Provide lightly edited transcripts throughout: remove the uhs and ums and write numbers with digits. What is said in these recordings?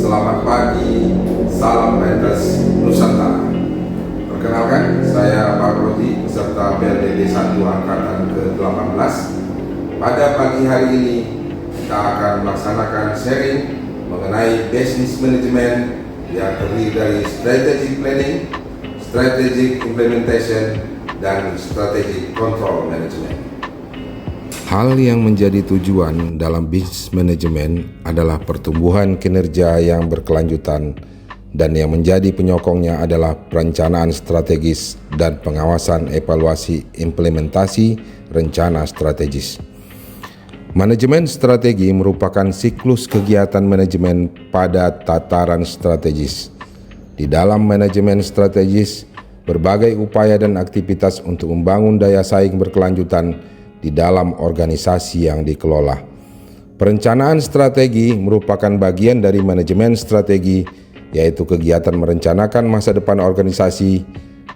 selamat pagi, salam Pentes Nusantara. Perkenalkan, saya Pak Rodi, peserta PLDD 1 Angkatan ke-18. Pada pagi hari ini, kita akan melaksanakan sharing mengenai business management yang terdiri dari strategic planning, strategic implementation, dan strategic control management. Hal yang menjadi tujuan dalam bisnis manajemen adalah pertumbuhan kinerja yang berkelanjutan, dan yang menjadi penyokongnya adalah perencanaan strategis dan pengawasan evaluasi implementasi rencana strategis. Manajemen strategi merupakan siklus kegiatan manajemen pada tataran strategis. Di dalam manajemen strategis, berbagai upaya dan aktivitas untuk membangun daya saing berkelanjutan di dalam organisasi yang dikelola. Perencanaan strategi merupakan bagian dari manajemen strategi, yaitu kegiatan merencanakan masa depan organisasi,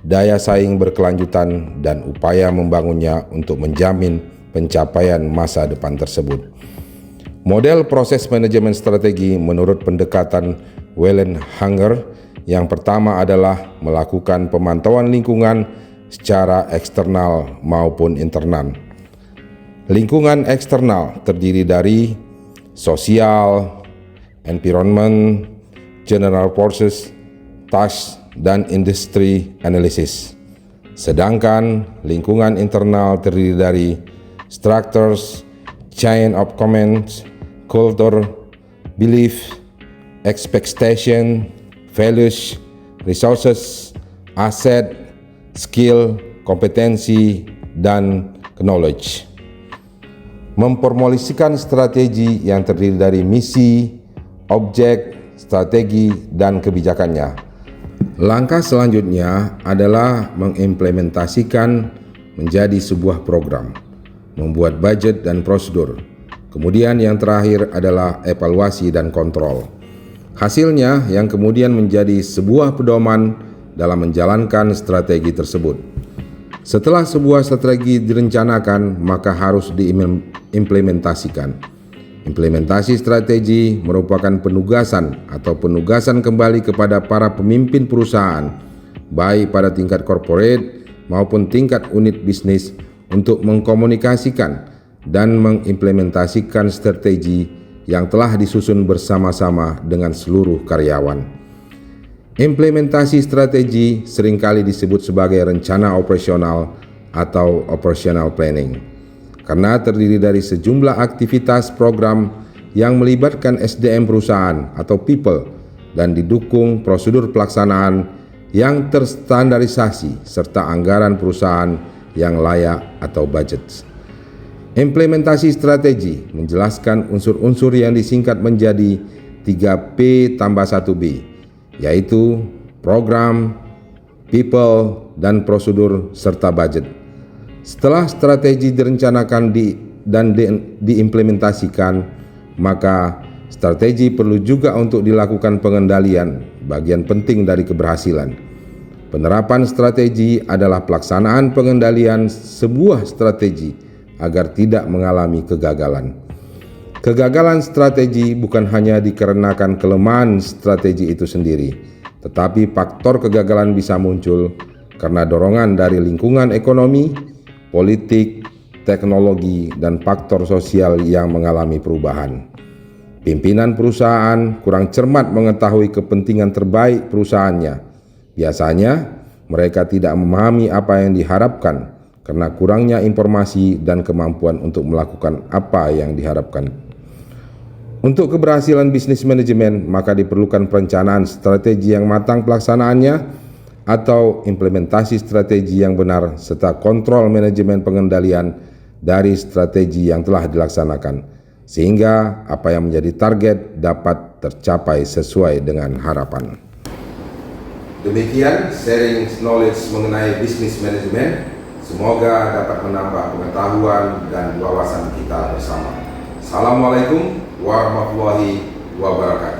daya saing berkelanjutan, dan upaya membangunnya untuk menjamin pencapaian masa depan tersebut. Model proses manajemen strategi menurut pendekatan Wallenhanger yang pertama adalah melakukan pemantauan lingkungan secara eksternal maupun internal. Lingkungan eksternal terdiri dari sosial, environment, general forces, task, dan industry analysis. Sedangkan lingkungan internal terdiri dari structures, chain of command, culture, belief, expectation, values, resources, asset, skill, kompetensi, dan knowledge. Memformulasikan strategi yang terdiri dari misi, objek, strategi, dan kebijakannya. Langkah selanjutnya adalah mengimplementasikan menjadi sebuah program, membuat budget dan prosedur. Kemudian yang terakhir adalah evaluasi dan kontrol. Hasilnya yang kemudian menjadi sebuah pedoman dalam menjalankan strategi tersebut. Setelah sebuah strategi direncanakan, maka harus diimplementasikan. Implementasi strategi merupakan penugasan kembali kepada para pemimpin perusahaan, baik pada tingkat corporate maupun tingkat unit bisnis, untuk mengkomunikasikan dan mengimplementasikan strategi yang telah disusun bersama-sama dengan seluruh karyawan. Implementasi strategi seringkali disebut sebagai rencana operasional atau operational planning, karena terdiri dari sejumlah aktivitas program yang melibatkan SDM perusahaan atau people dan didukung prosedur pelaksanaan yang terstandarisasi serta anggaran perusahaan yang layak atau budget. Implementasi strategi menjelaskan unsur-unsur yang disingkat menjadi 3P+1B, yaitu program, people, dan prosedur serta budget. Setelah strategi direncanakan dan diimplementasikan, maka strategi perlu juga untuk dilakukan pengendalian, bagian penting dari keberhasilan. Penerapan strategi adalah pelaksanaan pengendalian sebuah strategi agar tidak mengalami kegagalan. Kegagalan strategi bukan hanya dikarenakan kelemahan strategi itu sendiri, tetapi faktor kegagalan bisa muncul karena dorongan dari lingkungan ekonomi, politik, teknologi, dan faktor sosial yang mengalami perubahan. Pimpinan perusahaan kurang cermat mengetahui kepentingan terbaik perusahaannya. Biasanya, mereka tidak memahami apa yang diharapkan karena kurangnya informasi dan kemampuan untuk melakukan apa yang diharapkan. Untuk keberhasilan bisnis manajemen, maka diperlukan perencanaan strategi yang matang pelaksanaannya atau implementasi strategi yang benar serta kontrol manajemen pengendalian dari strategi yang telah dilaksanakan, sehingga apa yang menjadi target dapat tercapai sesuai dengan harapan. Demikian sharing knowledge mengenai bisnis manajemen. Semoga dapat menambah pengetahuan dan wawasan kita bersama. Assalamualaikum warahmatullahi wabarakatuh.